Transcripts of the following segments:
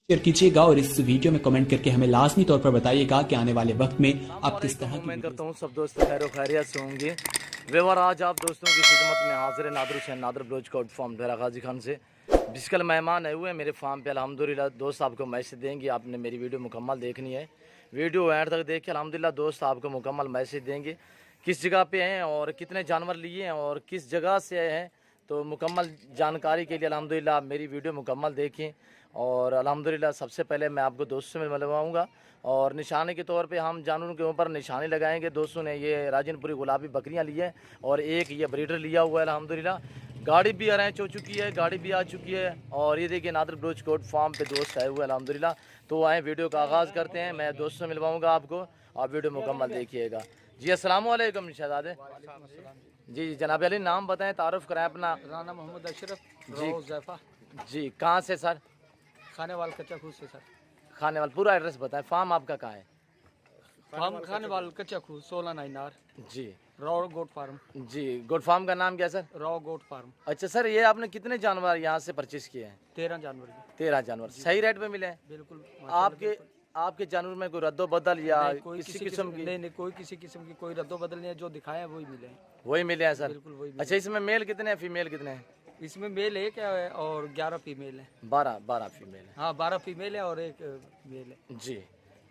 Share कीजिएगा और इस वीडियो में कमेंट करके हमें लाजमी तौर पर बताइएगा कि आने वाले वक्त में आप किस तरह की उम्मीद करता हूँ सब दोस्त खैर खैरियत से होंगे। व्यवहार आज आप दोस्तों की खिदमत में हाजिर नादर हुसैन नादर बलोच कोट फार्म डेरा गाजी खान से बिस्कल मेहमान आए हुए हैं मेरे फार्म पे। अल्हम्दुलिल्लाह दोस्त आपको मैसेज देंगे, आपने मेरी वीडियो मुकम्मल देखनी है। वीडियो एंड तक देख के अल्हम्दुलिल्लाह दोस्त आपको मुकम्मल मैसेज देंगे किस जगह पे हैं और कितने जानवर लिए हैं और किस जगह से आए हैं। तो मुकम्मल जानकारी के लिए अल्हम्दुलिल्लाह मेरी वीडियो मुकम्मल देखें। और अल्हम्दुलिल्लाह सबसे पहले मैं आपको दोस्तों में मिलवाऊँगा और निशाने के तौर पे हम जानवरों के ऊपर निशाने लगाएंगे। दोस्तों ने ये राजनपुरी गुलाबी बकरियां ली है और एक ये ब्रीडर लिया हुआ है अल्हम्दुलिल्लाह। गाड़ी भी अरेंज हो चुकी है, गाड़ी भी आ चुकी है। और ये देखिए नादर बलोच कोट फार्म पे दोस्त आए हुए हैं अल्हम्दुलिल्लाह। तो आए वीडियो का आगाज़ करते हैं, मैं दोस्तों से मिलवाऊँगा आपको, आप वीडियो मुकम्मल देखिएगा। जी अस्सलाम वालेकुम शहजादे। जी जनाब अली नाम बताएं, तारुफ कराएं अपना। राना मोहम्मद अशरफ जी ज़ैफ़ा जी कहाँ से सर? खाने वाल कच्चा खूह से सर। खाने वाला पूरा एड्रेस बताएं, फार्म आपका कहाँ है? फार्म खाने वाल कच्चा खूह 16 नाइनार जी रॉ गोट फार्म। जी गोट फार्म का नाम क्या सर? Raw goat farm. अच्छा सर, ये आपने कितने जानवर यहाँ से परचेज किए हैं? 13 जानवर की 13 जानवर सही रेट पे मिले हैं? बिल्कुल। आपके आपके जानवर में कोई रद्दो बदल या कोई किसी किस्म की? नहीं, कोई किसी किस्म की कोई रद्दो बदल नहीं है, जो दिखाया है वही मिले हैं। वही मिले हैं सर? बिल्कुल वही। अच्छा, इसमें मेल कितने हैं, फीमेल कितने हैं? इसमें मेल एक है और 11 फीमेल है। 12 फीमेल है। हाँ 12 फीमेल है और एक मेल है। जी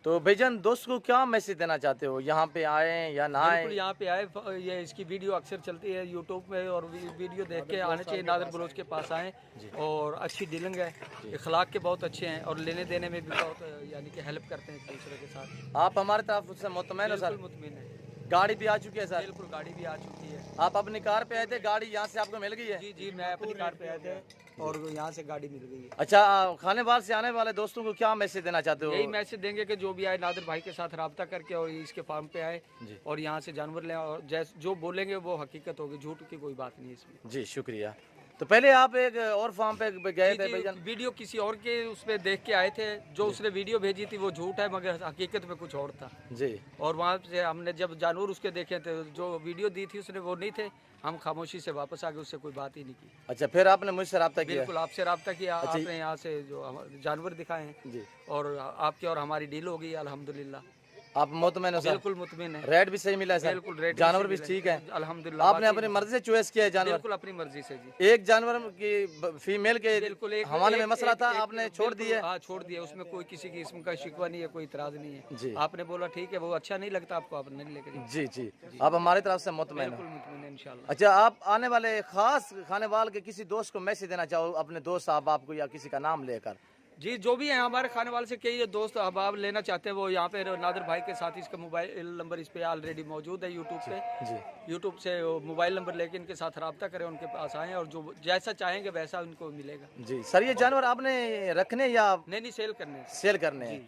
तो भाईजान दोस्त को क्या मैसेज देना चाहते हो, यहाँ पे आए या ना आए? बिल्कुल यहाँ पे आए, ये इसकी वीडियो अक्सर चलती है यूट्यूब में और वीडियो देख के आने चाहिए। नादर बलोच के पास आएँ और अच्छी डीलिंग है, इखलाक के बहुत अच्छे हैं और लेने देने में भी बहुत यानी कि हेल्प करते हैं एक दूसरे के साथ। आप हमारे तरफ उससे मुतमईन हो सर? मुतमिन है। गाड़ी भी आ चुकी है सर? बिल्कुल गाड़ी भी आ चुकी है। आप अपनी कार पे आए थे, गाड़ी यहाँ से आपको मिल गई है? जी जी मैं अपनी कार पे आए थे और यहाँ से गाड़ी मिल गई है। अच्छा, खाने बार से आने वाले दोस्तों को क्या मैसेज देना चाहते हो? यही मैसेज देंगे कि जो भी आए नादर भाई के साथ रब्ता करके और इसके फार्म पे आए और यहाँ से जानवर लें और जैसे जो बोलेंगे वो हकीकत होगी, झूठ की कोई बात नहीं है इसमें। जी शुक्रिया। तो पहले आप एक और फार्म पे गए थे भाईजान? वीडियो किसी और के उस पर देख के आए थे, जो उसने वीडियो भेजी थी वो झूठ है मगर हकीकत में कुछ और था जी। और वहाँ से हमने जब जानवर उसके देखे थे, जो वीडियो दी थी उसने वो नहीं थे, हम खामोशी से वापस आ गए, उससे कोई बात ही नहीं की। अच्छा, फिर आपने मुझसे रब्ता किया? बिल्कुल आपसे रब्ता किया। अच्छा, आपने यहाँ से जो जानवर दिखाए हैं जी और आपकी और हमारी डील हो गई अल्हम्दुलिल्लाह। आप मुतमईन हो सर? बिल्कुल मुतमिन है। रेट भी सही मिला है सर? बिल्कुल रेट जानवर भी ठीक है अल्हम्दुलिल्लाह। आपने अपनी मर्जी से चॉइस किया है जानवर? बिल्कुल अपनी मर्जी से जी। एक जानवर की फीमेल के बिल्कुल हवाले में मसला था, आपने छोड़ दिया? हाँ छोड़ दिया, उसमें कोई किसी किस्म का शिकवा नहीं है, कोई इतराज नहीं है जी। आपने बोला ठीक है, वो अच्छा नहीं लगता आपको, आप नहीं लेकर जी जी आप हमारी तरफ से मुतमईन बिल्कुल हो? मुतमिन है इंशाल्लाह। अच्छा, आप आने वाले खास खाने वाल के किसी दोस्त को मैसेज देना चाहो, अपने दोस्त अहबाब को या किसी का नाम लेकर? जी जो भी है हमारे खाने वाले से कई दोस्त अहबाब लेना चाहते हैं, वो यहाँ पे नादर भाई के साथ इसका मोबाइल नंबर इस पे ऑलरेडी मौजूद है यूट्यूब पे। जी यूट्यूब से मोबाइल नंबर लेके इनके साथ रब्ता करें, उनके पास आएँ और जो जैसा चाहेंगे वैसा उनको मिलेगा। जी सर, ये जानवर आपने रखने या नहीं सेल करने सेल करने हैं?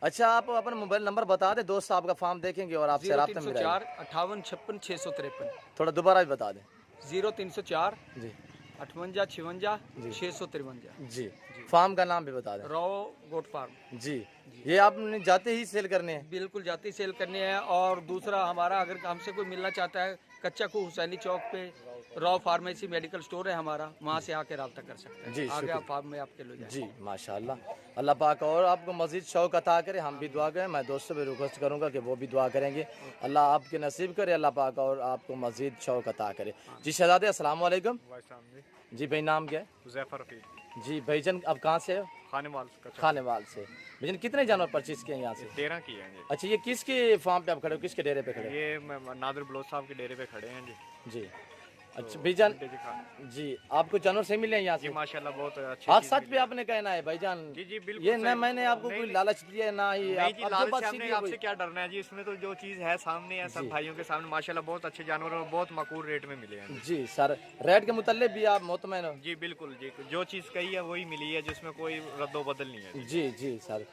अच्छा, आप अपना मोबाइल नंबर बता दें, दोस्त आपका फार्म देखेंगे और आपसे राब्ता में रहेगा। 0304 58 56 653। थोड़ा दोबारा भी बता दें। 0304 जी 58 56 653। जी फार्म का नाम भी बता दें। Raw goat farm. जी ये आपने जाते ही सेल करने हैं? बिल्कुल जाती सेल करनी है। और दूसरा हमारा अगर हमसे कोई मिलना चाहता है, कच्चा खूह हुसैनी चौक पे रॉ फार्मेसी मेडिकल स्टोर है हमारा, वहाँ से आके रब्ता कर सकते हैं। जी आगे आप फार्म में आपके लो जाए। जी माशाल्लाह, अल्लाह पाक और आपको मज़ीद शौक़ अता करे। हम भी दुआ करें, मैं दोस्तों भी रिक्वेस्ट करूँगा कि वो भी दुआ करेंगे, अल्लाह आपके नसीब करे, अल्लाह पाक और आपको मज़ीद शौक़ अता करे। जी शहजादे अस्सलाम वालेकुम। जी भाई नाम क्या है? हुज़ैफ़ा रफ़ी। जी भाईजान अब कहाँ से हो? खानेवाल खानेवाल से। भाईजान कितने जानवर परचेज किए हैं यहाँ से? 13 की हैं जी। अच्छा, ये किसके फार्म पे आप खड़े हो, किसके डेरे पे खड़े हो? ये नादर बलोच साहब के डेरे पे खड़े हैं जी। जी अच्छा भाईजान, जी आपको जानवर सही मिले हैं यहाँ जी से? माशाल्लाह बहुत अच्छे। आज सच पे आपने कहना है भाईजान? जी जी बिल्कुल। ये न मैंने आपको कोई लालच दिया है ना ही नहीं जी, अब जो लालच बात से सीधी हमने है आपसे वही। क्या डरना है जी, इसमें तो जो चीज़ है सामने है, सब भाइयों के सामने माशाल्लाह बहुत अच्छे जानवर और बहुत मकबूल रेट में मिले हैं। जी सर, रेट के मुताल्लिक भी आप मुतमईन हो? जी बिल्कुल जी, जो चीज़ कही है वही मिली है, जिसमें कोई रद्दो बदल नहीं है। जी जी सर।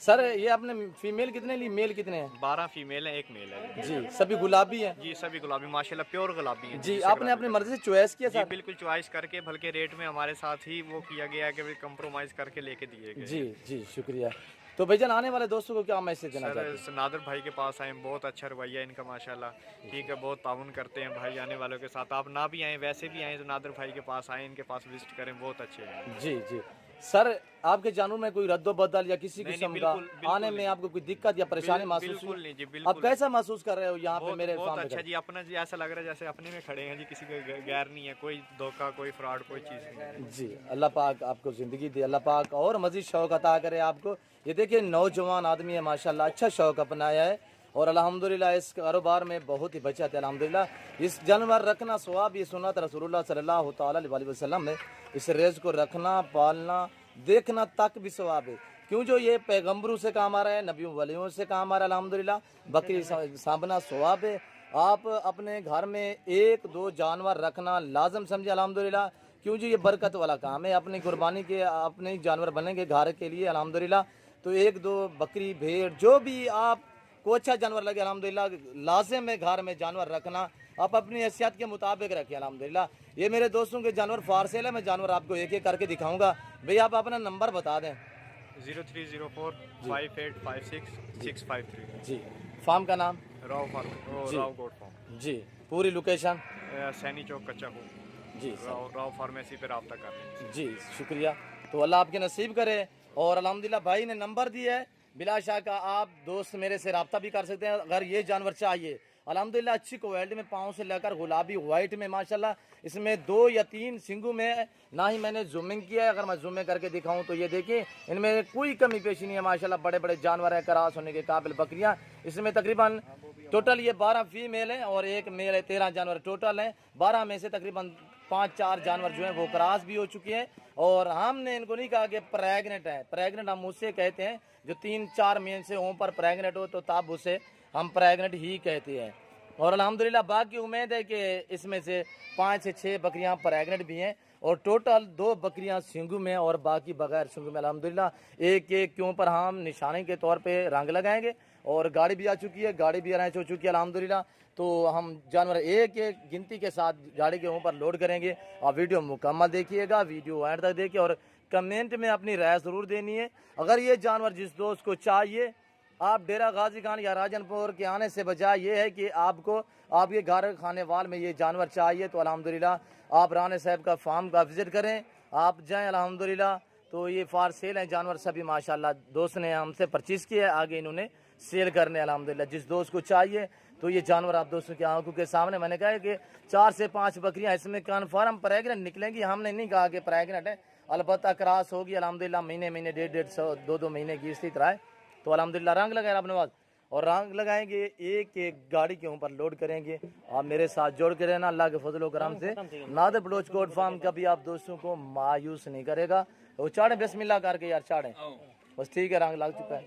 सर ये आपने फीमेल कितने ली, मेल कितने हैं? 12 फीमेल है, एक मेल है जी सभी गुलाबी हैं? जी, सभी गुलाबी माशाल्लाह प्योर गुलाबी हैं जी आपने अपनी मर्जी से चॉइस किया जी सर? बिल्कुल चॉइस करके, भले रेट में हमारे साथ ही वो किया गया कि कंप्रोमाइज़ करके लेके दिए गए। जी जी शुक्रिया। तो भाईजान आने वाले दोस्तों को क्या मैसेज देना चाहते हैं? सर नादर भाई के पास आए, बहुत अच्छा रवैया इनका माशाल्लाह, ठीक है, बहुत ताउन करते हैं भाई आने वालों के साथ। आप ना भी आए, वैसे भी आए तो नादर भाई के पास आए, इनके पास विजिट करें, बहुत अच्छे हैं। जी जी सर आपके जानवर में कोई रद्दो बदल या किसी नहीं, किस्म का बिल्कुल, बिल्कुल आने में आपको कोई दिक्कत या परेशानी महसूस बिल्कुल हुई? नहीं जी, आप बिल्कुल कैसा महसूस कर रहे हो यहाँ पे बहुत मेरे बहुत फार्म अच्छा पे? जी, अपना जी ऐसा लग रहा है जैसे अपने में खड़े हैं जी, किसी का गैर नहीं है, कोई धोखा, कोई फ्रॉड, कोई चीज़ नहीं है। जी अल्लाह पाक आपको ज़िंदगी दे, अल्लाह पाक और मज़ीद शौक़ अता करे आपको। ये देखिए नौजवान आदमी है माशाल्लाह, अच्छा शौक़ अपनाया है और अल्हम्दुलिल्लाह इस कारोबार में बहुत ही बचत है अल्हम्दुलिल्लाह। इस जानवर रखना सवाब, ये सुन्नत रसूलुल्लाह सल्लल्लाहु तआला अलैहि वसल्लम है। इस रेज़ को रखना, पालना, देखना तक भी सवाब है, क्यों जो ये पैगम्बरों से काम आ रहा है, नबियों वलियों से काम आ रहा है अल्हम्दुलिल्लाह। बकरी सांभना सवाब है। आप अपने घर में 1-2 जानवर रखना लाजम समझे अल्हम्दुलिल्लाह, क्यों जी ये बरकत वाला काम है। अपनी कुर्बानी के अपने जानवर बनेंगे घर के लिए अल्हम्दुलिल्लाह, तो 1-2 बकरी, भेड़, जो भी आपको अच्छा जानवर लगे अल्हम्दुलिल्लाह, लाजिम है घर में जानवर रखना। आप अपनी हैसियत के मुताबिक रखिए अल्हम्दुलिल्लाह। ये मेरे दोस्तों के जानवर फारसेल है, मैं जानवर आपको एक एक करके दिखाऊंगा। भैया आप अपना नंबर बता दें। 0304-5856-653 जी, फार्म का नाम? राव फार्म, जी। राव गोट फार्म, जी, पूरी लोकेशन? सैनी चौक, कच्चा को जी सर। राव फार्मेसी पे रब्ता कर लें। जी शुक्रिया। तो अल्लाह आपके नसीब करे और अल्हम्दुलिल्लाह भाई ने नंबर दिया है, बिला शक आप दोस्त मेरे से रब्ता भी कर सकते हैं अगर ये जानवर चाहिए। अल्हम्दुलिल्लाह अच्छी क्वालिटी में, पाँव से लेकर गुलाबी वाइट में माशाल्लाह, इसमें 2 या 3 सिंगों में, ना ही मैंने जूमिंग किया है। अगर मैं जूमिंग करके दिखाऊं तो ये देखिए इनमें कोई कमी पेशी नहीं है माशाल्लाह, बड़े बड़े जानवर है, करास होने के काबिल बकरियां। इसमें तकरीबन टोटल ये 12 फीमेल हैं और एक मेल है, 13 जानवर टोटल हैं। 12 में से तकरीबन 5-4 जानवर जो हैं वो क्रॉस भी हो चुके हैं और हमने इनको नहीं कहा कि प्रेग्नेंट है। प्रेग्नेंट हम उससे कहते हैं जो 3-4 महीने से ऊपर प्रेग्नेंट हो, तो तब उसे हम प्रेग्नेंट ही कहते हैं। और अल्हम्दुलिल्लाह बाकी उम्मीद है कि इसमें से 5 से 6 बकरियां प्रेग्नेंट भी हैं और टोटल 2 बकरियां सिंगू में और बाकी बगैर सिंगू में। अल्हम्दुलिल्लाह एक एक के ऊपर हम निशानी के तौर पे रंग लगाएंगे और गाड़ी भी आ चुकी है, गाड़ी भी अरेंज हो चुकी है अल्हम्दुलिल्लाह। तो हम जानवर एक एक गिनती के साथ गाड़ी के ऊपर लोड करेंगे। आप वीडियो मुकम्मल देखिएगा, वीडियो एंड तक देखिए और कमेंट में अपनी राय ज़रूर देनी है। अगर ये जानवर जिस दोस्त को चाहिए, आप डेरा गाजी खान या राजनपुर के आने से बजाय ये है कि आपको आपके घर खाने वाल में ये जानवर चाहिए, तो अल्हम्दुलिल्लाह आप राणे साहब का फार्म का विज़िट करें, आप जाएं अल्हम्दुलिल्लाह। तो ये फार सेल हैं जानवर सभी माशाल्लाह, दोस्त ने हमसे परचेज़ किया है, आगे इन्होंने सेल करने अल्हम्दुलिल्लाह। जिस दोस्त को चाहिए तो ये जानवर आप दोस्तों की आंखों के सामने, मैंने कहा है कि 4 से 5 बकरियां इसमें कन्फर्म प्रेग्नेंट निकलेंगी। हमने नहीं कहा कि प्रेग्नेंट है, अलबत्ता क्रॉस होगी अल्हम्दुलिल्लाह। महीने 1.5 2 महीने की इसी तरह है। तो अल्हम्दुलिल्लाह रंग लगाए अपने पास और रंग लगाएंगे, एक एक गाड़ी के ऊपर लोड करेंगे। आप मेरे साथ जोड़ के रहना, अल्लाह के फजल व करम से नादर बलोच गोट फार्म कभी आप दोस्तों को मायूस नहीं करेगा। तो चाड़े बिस्मिल्लाह करके यार चाड़े, बस ठीक है, रंग लग चुका है।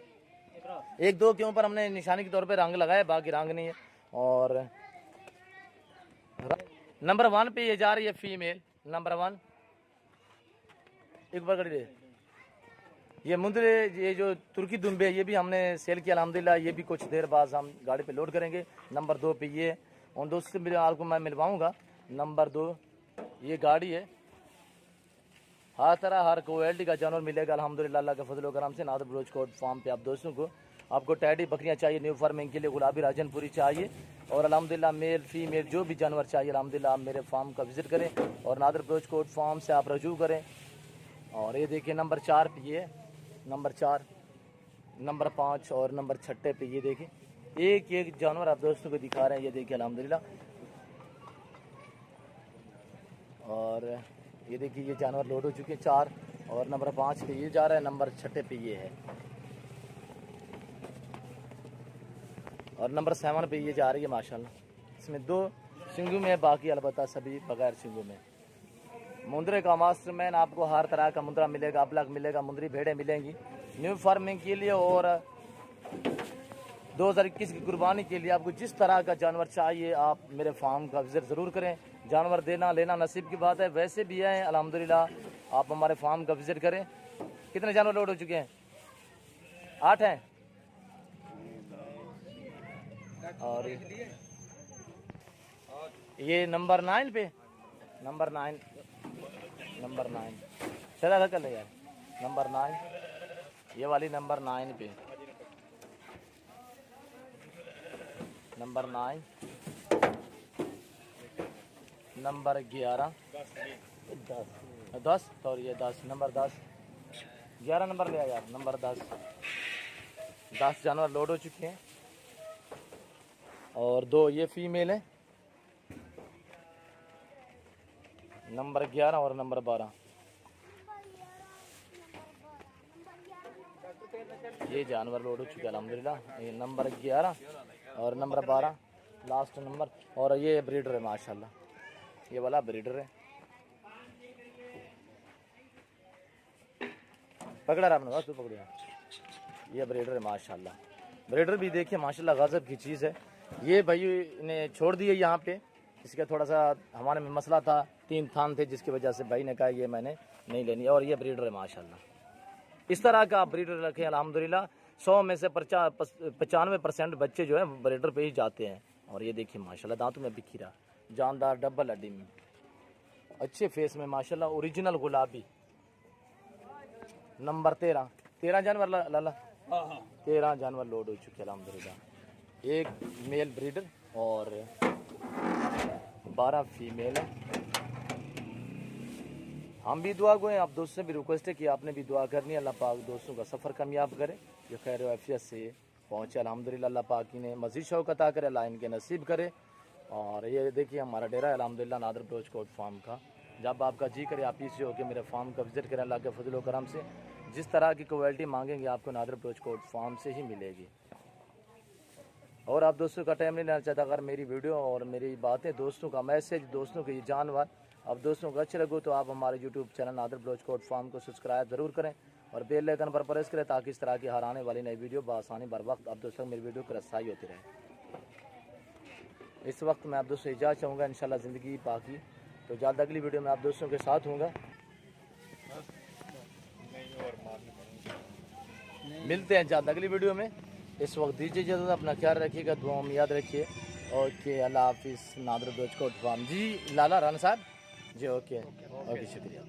1-2 के ऊपर हमने निशानी के तौर पे रंग लगाया, बाकी रंग नहीं है। और नंबर 1 पे ये जा रही है फीमेल, नंबर 1 एक बार दे। ये मुंदरे, ये जो तुर्की दुम्बे, ये भी हमने सेल किया अल्हम्दुलिल्लाह। ये भी कुछ देर बाद हम गाड़ी पे लोड करेंगे। नंबर 2 पे ये, उन दोस्तों से आपको मैं मिलवाऊंगा। नंबर 2 ये गाड़ी है, हर तरह हर क्वालिटी का जानवर मिलेगा अल्हम्दुलिल्लाह अल्लाह के फजल व करम से। नादर बलोच कोट फार्म पे आप दोस्तों को, आपको टैडी बकरियां चाहिए न्यू फार्मिंग के लिए, गुलाबी राजनपुरी चाहिए और अल्हम्दुलिल्लाह मेल फीमेल जो भी जानवर चाहिए अल्हम्दुलिल्लाह आप मेरे फार्म का विज़िट करें और नादर बलोच कोट फार्म से आप रजू करें। और ये देखिए नंबर 4 पे ये, नंबर 4, नंबर 5 और नंबर 6 पे ये देखिए एक एक जानवर आप दोस्तों को दिखा रहे हैं। ये देखिए अल्हम्दुलिल्लाह। और ये देखिए ये जानवर लोड हो चुके हैं 4 और नंबर 5 पे ये जा रहा है, नंबर 6 पे ये है और नंबर 7 पे ये जा रही है माशाल्लाह। इसमें 2 सिंगू में, बाकी अलबत्ता सभी बगैर सिंगू में। मुंदरे का मास्टर मैन, आपको हर तरह का मुंदरा मिलेगा, अबलग मिलेगा, मुंदरी भेड़ें मिलेंगी न्यू फार्मिंग के लिए और 2021 की कुर्बानी के लिए। आपको जिस तरह का जानवर चाहिए आप मेरे फार्म का विजिट ज़रूर करें। जानवर देना लेना नसीब की बात है, वैसे भी है अल्हम्दुलिल्लाह। आप हमारे फार्म का विजिट करें। कितने जानवर लोड हो चुके हैं? 8 हैं। और ये नंबर 9 पे, नंबर 9 चला कर ले यार, नंबर 9 ये वाली नंबर 9 पे, नंबर 9, नंबर 11, 10 और ये 10, नंबर 10 11 नंबर ले आया यार, नंबर 10 जानवर लोड हो चुके हैं और 2 ये फीमेल है, नंबर 11 और नंबर 12। ये जानवर लोड हो चुके हैं अल्हम्दुलिल्लाह। ये नंबर 11 और नंबर 12 लास्ट नंबर। और ये ब्रीडर है माशाल्लाह, ये वाला ब्रीडर है। पकड़ा रहा आपने, बस तू पकड़िया। ये ब्रीडर है माशाल्लाह। ब्रीडर भी देखिए माशाल्लाह गजब की चीज़ है। ये भाई ने छोड़ दिए यहाँ पे, इसका थोड़ा सा हमारे में मसला था, 3 थान थे जिसकी वजह से भाई ने कहा ये मैंने नहीं लेनी। और ये ब्रीडर है माशाल्लाह। इस तरह का आप ब्रीडर रखें अल्हम्दुलिल्लाह। 100 में से 95% बच्चे जो है ब्रीडर पे ही जाते हैं। और ये देखिए माशाल्लाह दांतों में बिखरा, जानदार डबल हड्डी में, अच्छे फेस में माशाल्लाह, ओरिजिनल गुलाबी। नंबर 13 जानवर लाला, 13 जानवर लोड हो चुके हैं अल्हम्दुलिल्लाह। एक मेल ब्रीडर और 12 फीमेल है। हम भी दुआ गो हैं, आप दोस्तों से भी रिक्वेस्ट है कि आपने भी दुआ करनी है। अल्लाह पाक दोस्तों का सफ़र कामयाब करे, जो खैर आफियत से पहुँचे अल्हम्दुलिल्लाह। अल्लाह पाक इन्हें मज़ीद शौक़ अता करे, अल्लाह इनके नसीब करे। और ये देखिए हमारा डेरा है अल्हम्दुलिल्लाह नादर बलोच कोट फार्म का। जब आपका जी करे आप इसी होकर मेरे फार्म का विज़िट करें। अल्लाह के फजल व करम से जिस तरह की क्वालिटी मांगेंगे आपको नादर बलोच कोट फार्म से ही मिलेगी। और आप दोस्तों का टाइम नहीं लेना चाहता, अगर मेरी वीडियो और मेरी बातें, दोस्तों का मैसेज, दोस्तों के ये जानवर अब दोस्तों को अच्छे लगो तो आप हमारे YouTube channel Nadir Baloch coat farm को सब्सक्राइब ज़रूर करें और बेल आइकन पर प्रेस करें, ताकि इस तरह की हर आने वाली नई वीडियो बआसानी बर वक्त आप दोस्तों मेरी वीडियो की रसाई होती रहे। इस वक्त मैं आप दोस्तों इजाज़त चाहूँगा, इंशाल्लाह ज़िंदगी बाकी तो जल्द अगली वीडियो में आप दोस्तों के साथ होऊंगा। मिलते हैं जल्द अगली वीडियो में। इस वक्त दीजिए इजाज़त, अपना ख्याल रखिएगा, दुआ में याद रखिए। ओके, अल्लाह हाफिज़। नादर बलोच कोट फार्म जी, लाला राना साहब जी। ओके, शुक्रिया।